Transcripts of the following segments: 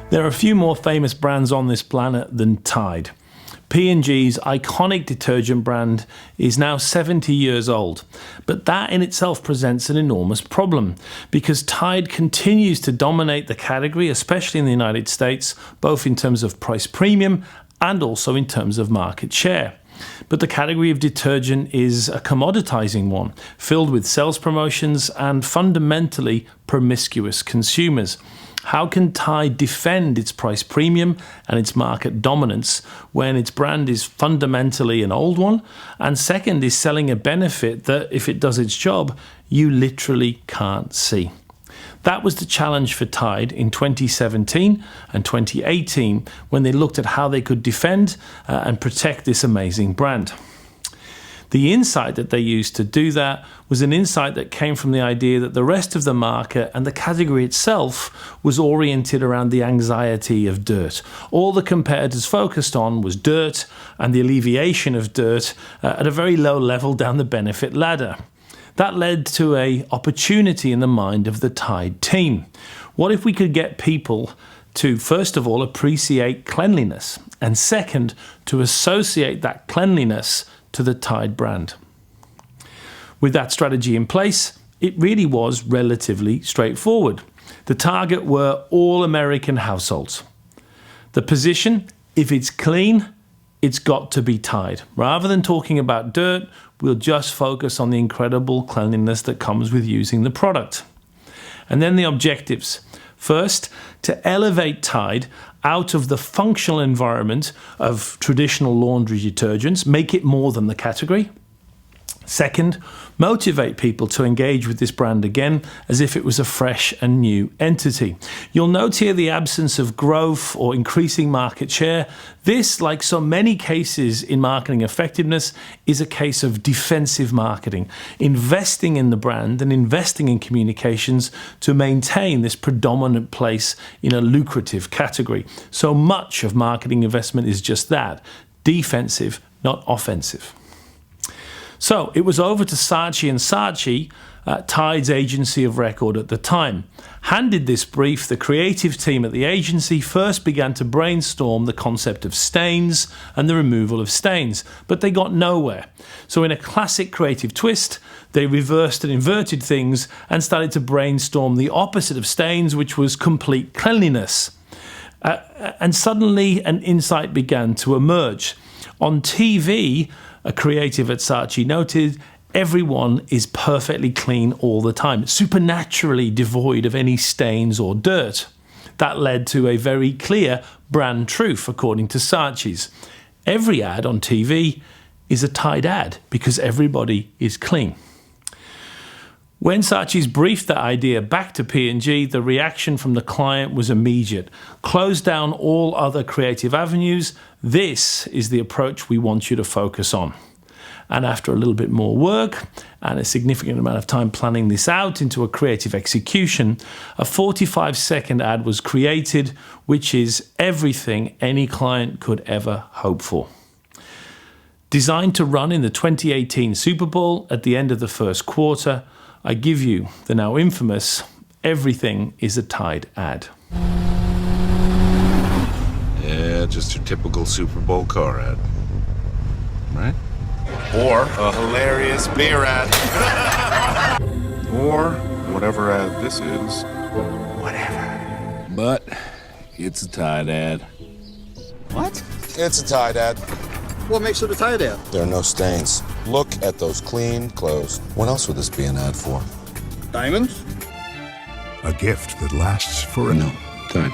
There are a few more famous brands on this planet than Tide. P&G's iconic detergent brand is now 70 years old, but that in itself presents an enormous problem because Tide continues to dominate the category, especially in the United States, both in terms of price premium and also in terms of market share. But the category of detergent is a commoditizing one, filled with sales promotions and fundamentally promiscuous consumers. How can Tide defend its price premium and its market dominance when its brand is fundamentally an old one, and second is selling a benefit that, if it does its job, you literally can't see? That was the challenge for Tide in 2017 and 2018 when they looked at how they could defend and protect this amazing brand. The insight that they used to do that was an insight that came from the idea that the rest of the market and the category itself was oriented around the anxiety of dirt. All the competitors focused on was dirt and the alleviation of dirt at a very low level down the benefit ladder. That led to an opportunity in the mind of the Tide team. What if we could get people to, first of all, appreciate cleanliness, and second, to associate that cleanliness to the Tide brand? With that strategy in place, it really was relatively straightforward. The target were all American households. The position, if it's clean, it's got to be Tide. Rather than talking about dirt, we'll just focus on the incredible cleanliness that comes with using the product. And then the objectives. First, to elevate Tide out of the functional environment of traditional laundry detergents, make it more than the category. Second, motivate people to engage with this brand again as if it was a fresh and new entity. You'll note here the absence of growth or increasing market share. This, like so many cases in marketing effectiveness, is a case of defensive marketing, investing in the brand and investing in communications to maintain this predominant place in a lucrative category. So much of marketing investment is just that, defensive, not offensive. So it was over to Saatchi & Saatchi, Tide's agency of record at the time. Handed this brief, the creative team at the agency first began to brainstorm the concept of stains and the removal of stains, but they got nowhere. So in a classic creative twist, they reversed and inverted things and started to brainstorm the opposite of stains, which was complete cleanliness. And suddenly an insight began to emerge. On TV, a creative at Saatchi noted, everyone is perfectly clean all the time, supernaturally devoid of any stains or dirt. That led to a very clear brand truth, according to Saatchi's. Every ad on TV is a Tide ad because everybody is clean. When Saatchi's briefed that idea back to P&G, the reaction from the client was immediate. Close down all other creative avenues. This is the approach we want you to focus on. And after a little bit more work and a significant amount of time planning this out into a creative execution, a 45-second ad was created, which is everything any client could ever hope for. Designed to run in the 2018 Superbowl at the end of the first quarter, I give you the now infamous "Everything is a Tide" ad. Yeah, just your typical Super Bowl car ad. Right? Or a hilarious beer ad. Or whatever ad this is. Whatever. But it's a Tide ad. What? It's a Tide ad. What makes it a Tide ad? There are no stains. Look at those clean clothes. What else would this be an ad for? Diamonds? A gift that lasts for No, Tide.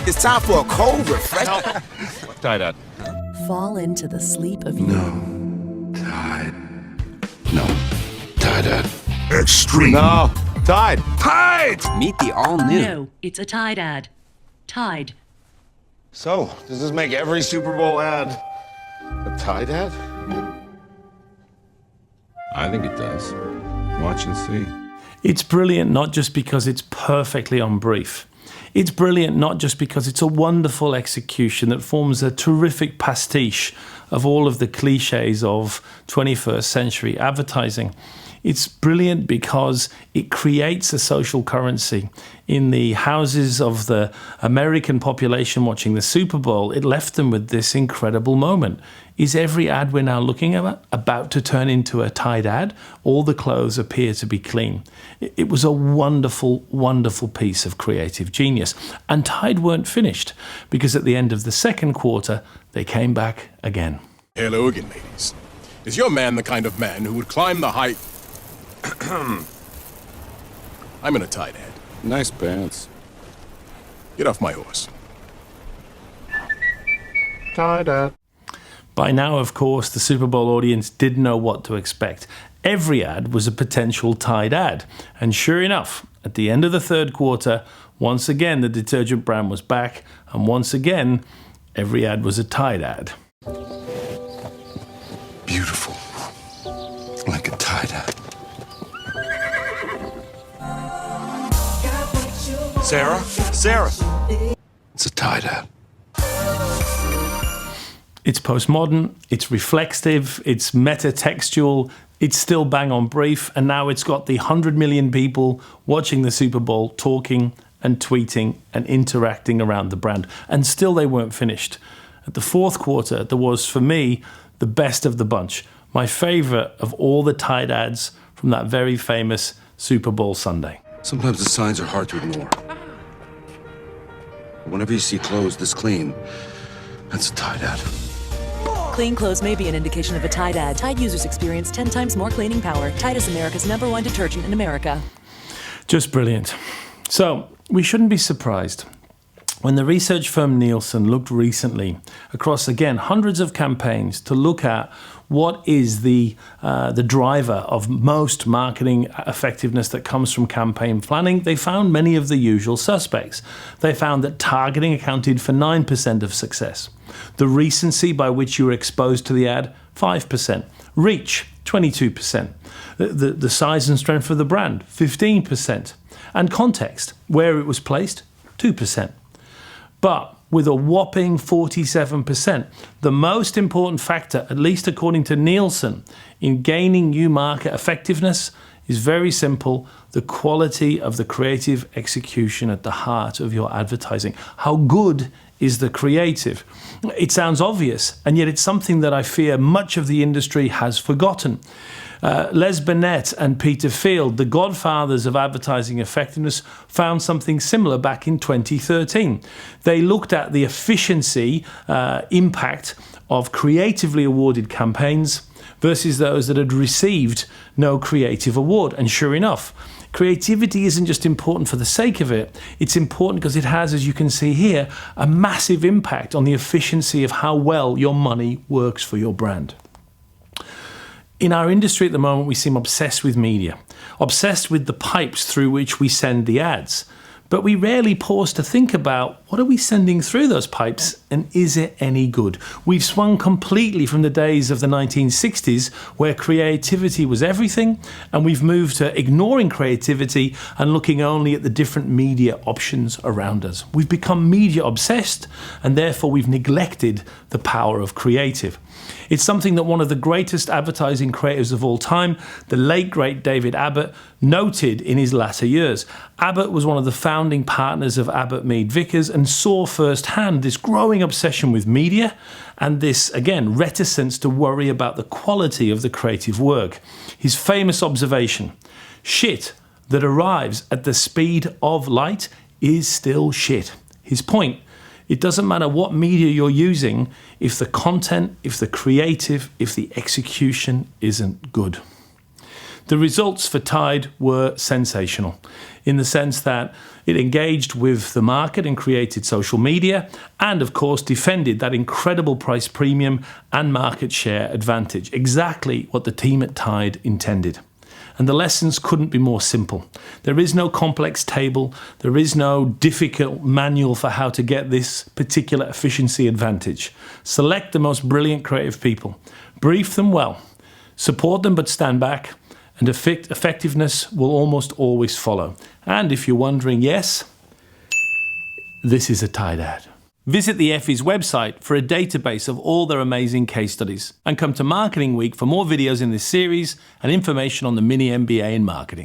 It's time for a cold refreshment. Tide ad. Fall into the sleep of you. No. Tide. No. Tide ad. extreme. No. Tide. Tide! Meet the all-new. No, it's a Tide ad. Tide. So, does this make every Super Bowl ad a Tide ad? I think it does. Watch and see. It's brilliant not just because it's perfectly on brief. It's brilliant not just because it's a wonderful execution that forms a terrific pastiche of all of the cliches of 21st century advertising. It's brilliant because it creates a social currency. in the houses of the American population watching the Super Bowl, it left them with this incredible moment. Is every ad we're now looking at about to turn into a Tide ad? All the clothes appear to be clean. It was a wonderful, wonderful piece of creative genius. And Tide weren't finished, because at the end of the second quarter, they came back again. Hello again, ladies. Is your man the kind of man who would climb the height? I'm in a Tide ad. Nice pants. Get off my horse. Tide ad. By now, of course, the Super Bowl audience didn't know what to expect. Every ad was a potential Tide ad. And sure enough, at the end of the third quarter, once again the detergent brand was back, and once again, every ad was a Tide ad. Beautiful. Like a Tide ad. Sarah? Sarah? It's a Tide ad. It's postmodern, it's reflexive, it's metatextual, it's still bang on brief, and now it's got the 100 million people watching the Super Bowl talking and tweeting and interacting around the brand. And still they weren't finished. At the fourth quarter, there was, for me, the best of the bunch. My favorite of all the Tide ads from that very famous Super Bowl Sunday. Sometimes the signs are hard to ignore. Whenever you see clothes this clean, that's a Tide ad. Clean clothes may be an indication of a Tide ad. Tide users experience 10 times more cleaning power. Tide is America's #1 detergent in America. Just brilliant. So, we shouldn't be surprised when the research firm Nielsen looked recently across, again, hundreds of campaigns to look at what is the driver of most marketing effectiveness that comes from campaign planning. They found many of the usual suspects. They found that targeting accounted for 9% of success. The recency by which you were exposed to the ad, 5%. Reach, 22%. The size and strength of the brand, 15%. And context, where it was placed, 2%. But with a whopping 47%, the most important factor, at least according to Nielsen, in gaining new market effectiveness is very simple: the quality of the creative execution at the heart of your advertising. How good is the creative? It sounds obvious, and yet it's something that I fear much of the industry has forgotten. Les Binet and Peter Field, the godfathers of advertising effectiveness, found something similar back in 2013. They looked at the efficiency impact of creatively awarded campaigns versus those that had received no creative award. And sure enough, creativity isn't just important for the sake of it. It's important because it has, as you can see here, a massive impact on the efficiency of how well your money works for your brand. In our industry at the moment, we seem obsessed with media, obsessed with the pipes through which we send the ads. But we rarely pause to think about, what are we sending through those pipes, and is it any good? We've swung completely from the days of the 1960s, where creativity was everything, and we've moved to ignoring creativity and looking only at the different media options around us. We've become media obsessed, and therefore we've neglected the power of creative. It's something that one of the greatest advertising creators of all time, the late great David Abbott, noted in his latter years. Abbott was one of the founding partners of Abbott Mead Vickers and saw firsthand this growing obsession with media and this, again, reticence to worry about the quality of the creative work. His famous observation: shit that arrives at the speed of light is still shit. His point: it doesn't matter what media you're using if the content, if the creative, if the execution isn't good. The results for Tide were sensational in the sense that it engaged with the market and created social media and, of course, defended that incredible price premium and market share advantage, exactly what the team at Tide intended. And the lessons couldn't be more simple. There is no complex table. There is no difficult manual for how to get this particular efficiency advantage. Select the most brilliant creative people. Brief them well. Support them but stand back. And effectiveness will almost always follow. And if you're wondering, yes, this is a Tide ad. Visit the Effie's website for a database of all their amazing case studies. And come to Marketing Week for more videos in this series and information on the mini MBA in marketing.